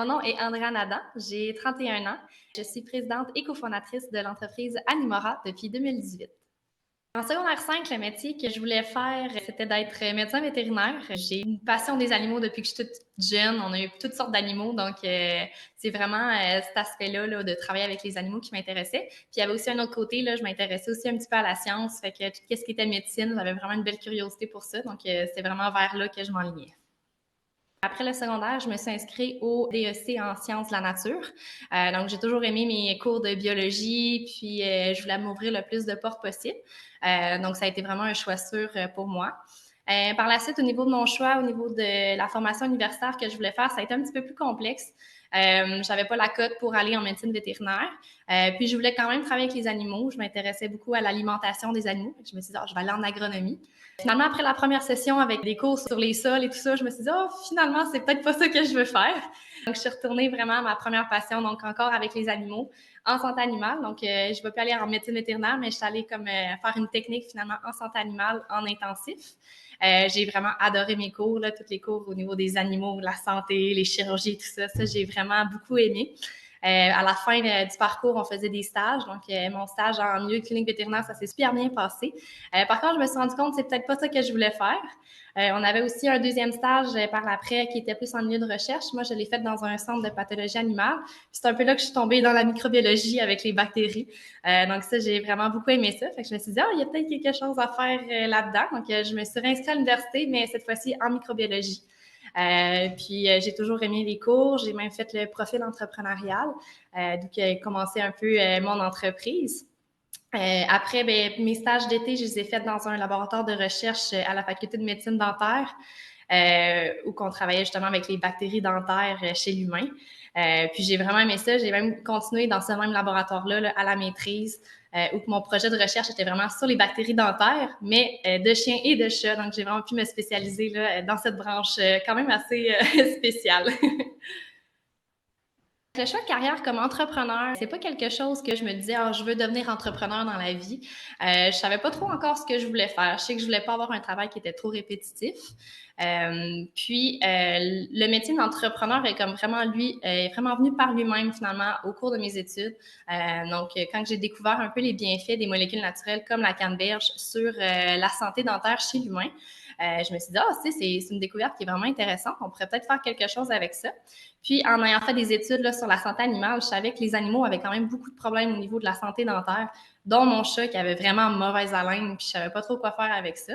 Mon nom est Andrea Nadan, j'ai 31 ans. Je suis présidente et cofondatrice de l'entreprise Animora depuis 2018. En secondaire 5, le métier que je voulais faire, c'était d'être médecin vétérinaire. J'ai une passion des animaux depuis que je suis toute jeune. On a eu toutes sortes d'animaux, donc c'est vraiment cet aspect-là là, de travailler avec les animaux qui m'intéressait. Puis il y avait aussi un autre côté, là, je m'intéressais aussi un petit peu à la science, fait que tout ce qui était médecine, j'avais vraiment une belle curiosité pour ça, donc c'est vraiment vers là que je m'enlignais. Après le secondaire, je me suis inscrite au DEC en sciences de la nature. Donc, j'ai toujours aimé mes cours de biologie, puis je voulais m'ouvrir le plus de portes possible. Donc, ça a été vraiment un choix sûr pour moi. Par la suite, au niveau de mon choix, au niveau de la formation universitaire que je voulais faire, ça a été un petit peu plus complexe. J'avais pas la cote pour aller en médecine vétérinaire. Puis, je voulais quand même travailler avec les animaux. Je m'intéressais beaucoup à l'alimentation des animaux. Je me suis dit, je vais aller en agronomie. Finalement, après la première session avec des cours sur les sols et tout ça, je me suis dit, finalement, c'est peut-être pas ça que je veux faire. Donc, je suis retournée vraiment à ma première passion, donc encore avec les animaux, en santé animale. Donc, je ne vais plus aller en médecine vétérinaire, mais je suis allée comme faire une technique finalement en santé animale en intensif. J'ai vraiment adoré mes cours, là, tous les cours au niveau des animaux, la santé, les chirurgies, tout ça. Ça, j'ai vraiment beaucoup aimé. À la fin du parcours, on faisait des stages. Donc, mon stage en milieu clinique vétérinaire, ça s'est super bien passé. Par contre, je me suis rendu compte que c'est peut-être pas ça que je voulais faire. On avait aussi un deuxième stage par l'après qui était plus en milieu de recherche. Moi, je l'ai fait dans un centre de pathologie animale. C'est un peu là que je suis tombée dans la microbiologie avec les bactéries. Donc ça, j'ai vraiment beaucoup aimé ça. Fait que je me suis dit, il y a peut-être quelque chose à faire là-dedans. Donc, je me suis réinscrite à l'université, mais cette fois-ci en microbiologie. Puis j'ai toujours aimé les cours, j'ai même fait le profil entrepreneurial, donc j'ai commencé un peu mon entreprise. Après, mes stages d'été, je les ai faits dans un laboratoire de recherche à la faculté de médecine dentaire, où on travaillait justement avec les bactéries dentaires chez l'humain. Puis j'ai vraiment aimé ça. J'ai même continué dans ce même laboratoire-là là, à la maîtrise, où mon projet de recherche était vraiment sur les bactéries dentaires, mais de chiens et de chats. Donc j'ai vraiment pu me spécialiser là, dans cette branche quand même assez spéciale. Le choix de carrière comme entrepreneur, c'est pas quelque chose que je me disais, je veux devenir entrepreneur dans la vie. Je savais pas trop encore ce que je voulais faire. Je sais que je voulais pas avoir un travail qui était trop répétitif. Le métier d'entrepreneur est comme vraiment est vraiment venu par lui-même finalement au cours de mes études. Quand j'ai découvert un peu les bienfaits des molécules naturelles comme la canneberge sur la santé dentaire chez l'humain, je me suis dit, c'est une découverte qui est vraiment intéressante. On pourrait peut-être faire quelque chose avec ça. Puis, en ayant fait des études là, sur la santé animale, je savais que les animaux avaient quand même beaucoup de problèmes au niveau de la santé dentaire, dont mon chat qui avait vraiment mauvaise haleine, puis je savais pas trop quoi faire avec ça.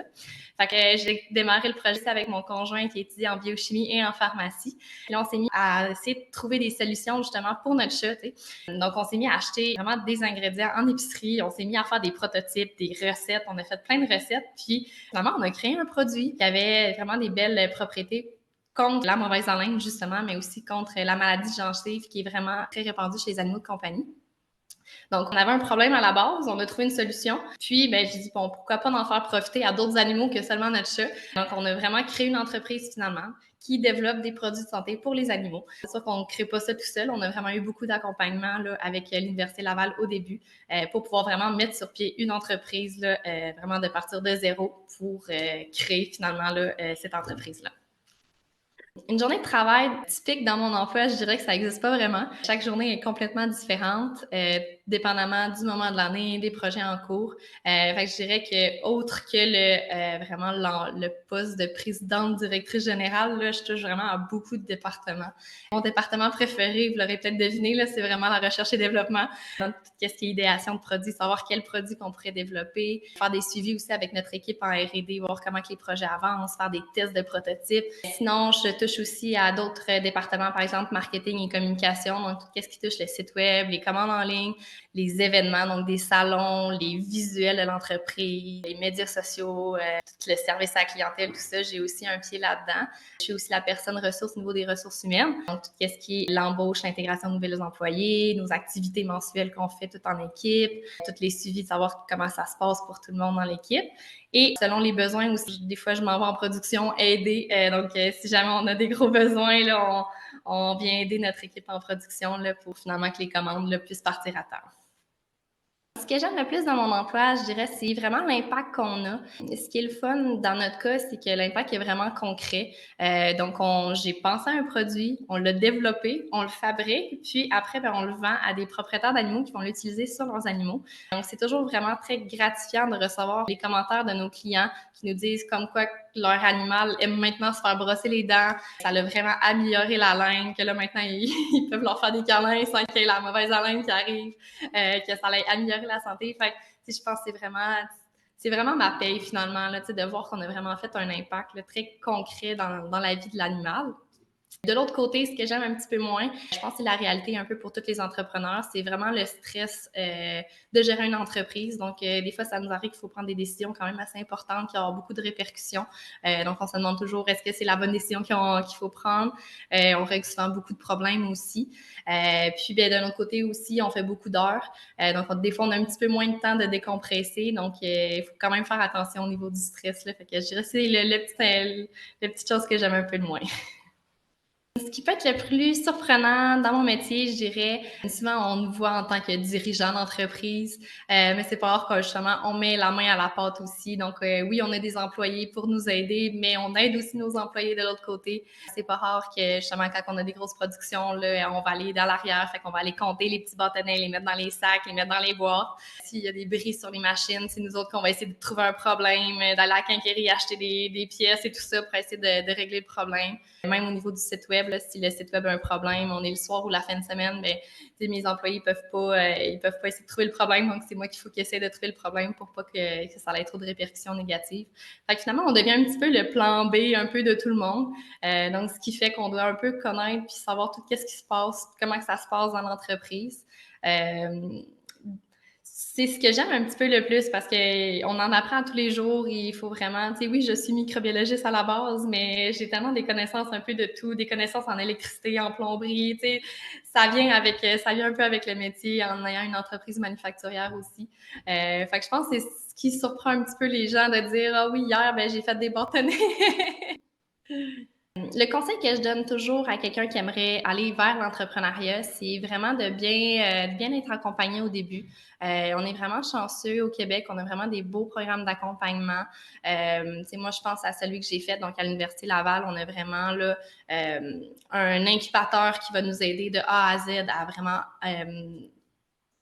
Fait que j'ai démarré le projet avec mon conjoint qui étudie en biochimie et en pharmacie. Puis là, on s'est mis à essayer de trouver des solutions justement pour notre chat. T'sais. Donc, on s'est mis à acheter vraiment des ingrédients en épicerie. On s'est mis à faire des prototypes, des recettes. On a fait plein de recettes. Puis, finalement, on a créé un produit qui avait vraiment des belles propriétés contre la mauvaise haleine, justement, mais aussi contre la maladie de gencive qui est vraiment très répandue chez les animaux de compagnie. Donc, on avait un problème à la base, on a trouvé une solution. Puis, j'ai dit, pourquoi pas en faire profiter à d'autres animaux que seulement notre chat. Donc, on a vraiment créé une entreprise, finalement, qui développe des produits de santé pour les animaux. C'est sûr qu'on ne crée pas ça tout seul. On a vraiment eu beaucoup d'accompagnement là, avec l'Université Laval au début pour pouvoir vraiment mettre sur pied une entreprise, là, vraiment de partir de zéro pour créer, finalement, là, cette entreprise-là. Une journée de travail typique dans mon emploi, je dirais que ça n'existe pas vraiment. Chaque journée est complètement différente, dépendamment du moment de l'année, des projets en cours. Fait que je dirais que autre que vraiment le poste de présidente directrice générale, là, je touche vraiment à beaucoup de départements. Mon département préféré, vous l'aurez peut-être deviné, là, c'est vraiment la recherche et développement. Donc, tout ce qui est idéation de produits, savoir quels produits qu'on pourrait développer, faire des suivis aussi avec notre équipe en R&D, voir comment que les projets avancent, faire des tests de prototypes. Sinon, je touche aussi à d'autres départements, par exemple marketing et communication, donc tout ce qui touche le site web, les commandes en ligne, les événements, donc des salons, les visuels de l'entreprise, les médias sociaux, tout le service à la clientèle, tout ça, j'ai aussi un pied là-dedans. Je suis aussi la personne ressource au niveau des ressources humaines, donc tout ce qui est l'embauche, l'intégration de nouveaux employés, nos activités mensuelles qu'on fait tout en équipe, tous les suivis de savoir comment ça se passe pour tout le monde dans l'équipe. Et selon les besoins aussi, des fois, je m'en vais en production aider. Si jamais on a des gros besoins, là, on vient aider notre équipe en production là, pour finalement que les commandes là, puissent partir à temps. Ce que j'aime le plus dans mon emploi, je dirais, c'est vraiment l'impact qu'on a. Ce qui est le fun dans notre cas, c'est que l'impact est vraiment concret. Donc, j'ai pensé à un produit, on l'a développé, on le fabrique, puis après, ben, on le vend à des propriétaires d'animaux qui vont l'utiliser sur leurs animaux. Donc, c'est toujours vraiment très gratifiant de recevoir les commentaires de nos clients qui nous disent comme quoi leur animal aime maintenant se faire brosser les dents. Ça l'a vraiment amélioré la laine, que là, maintenant, ils peuvent leur faire des câlins sans qu'il y ait la mauvaise haleine qui arrive, que ça allait améliorer la santé. Fait que, je pense que c'est vraiment ma paye, finalement, là, de voir qu'on a vraiment fait un impact là, très concret dans la vie de l'animal. De l'autre côté, ce que j'aime un petit peu moins, je pense que c'est la réalité un peu pour tous les entrepreneurs, c'est vraiment le stress de gérer une entreprise. Donc, des fois, ça nous arrive qu'il faut prendre des décisions quand même assez importantes qui ont beaucoup de répercussions. Donc, on se demande toujours, est-ce que c'est la bonne décision qu'il faut prendre? On règle souvent beaucoup de problèmes aussi. Puis, ben, d'un autre côté aussi, on fait beaucoup d'heures. Donc, des fois, on a un petit peu moins de temps de décompresser. Donc, il faut quand même faire attention au niveau du stress. Là. Fait que je dirais que c'est le petite chose que j'aime un peu de moins. Ce qui peut être le plus surprenant dans mon métier, je dirais, souvent on nous voit en tant que dirigeant d'entreprise, mais c'est pas rare que justement on met la main à la pâte aussi. Donc oui, on a des employés pour nous aider, mais on aide aussi nos employés de l'autre côté. C'est pas rare que justement quand on a des grosses productions, là, on va aller dans l'arrière, fait qu'on va aller compter les petits bâtonnets, les mettre dans les sacs, les mettre dans les boîtes. S'il y a des bris sur les machines, c'est nous autres qu'on va essayer de trouver un problème, d'aller à la quincaillerie acheter des pièces et tout ça pour essayer de régler le problème. Même au niveau du site web, là, si le site web a un problème, on est le soir ou la fin de semaine, ben, mes employés peuvent pas essayer de trouver le problème, donc c'est moi qu'il faut qu'ils essaient de trouver le problème pour pas que ça ait trop de répercussions négatives. Fait que finalement, on devient un petit peu le plan B un peu de tout le monde. Donc, ce qui fait qu'on doit un peu connaître puis savoir tout ce qui se passe, comment que ça se passe dans l'entreprise. C'est ce que j'aime un petit peu le plus parce qu'on en apprend tous les jours et il faut vraiment, tu sais, oui, je suis microbiologiste à la base, mais j'ai tellement des connaissances un peu de tout, des connaissances en électricité, en plomberie, tu sais, ça vient un peu avec le métier en ayant une entreprise manufacturière aussi. Fait que je pense que c'est ce qui surprend un petit peu les gens de dire, ah oui, hier, ben, j'ai fait des bâtonnets. Le conseil que je donne toujours à quelqu'un qui aimerait aller vers l'entrepreneuriat, c'est vraiment de bien être accompagné au début. On est vraiment chanceux au Québec, on a vraiment des beaux programmes d'accompagnement. Moi, je pense à celui que j'ai fait, donc à l'Université Laval, on a vraiment là, un incubateur qui va nous aider de A à Z à vraiment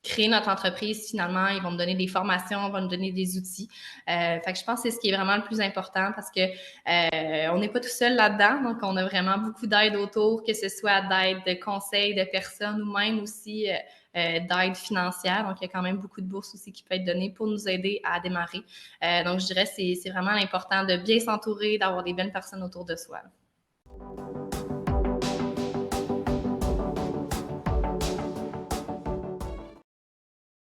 créer notre entreprise, finalement, ils vont me donner des formations, ils vont me donner des outils. Fait que je pense que c'est ce qui est vraiment le plus important parce que on n'est pas tout seul là-dedans, donc on a vraiment beaucoup d'aide autour, que ce soit d'aide, de conseils, de personnes ou même aussi d'aide financière. Donc, il y a quand même beaucoup de bourses aussi qui peuvent être données pour nous aider à démarrer. Donc, je dirais que c'est vraiment important de bien s'entourer, d'avoir des bonnes personnes autour de soi.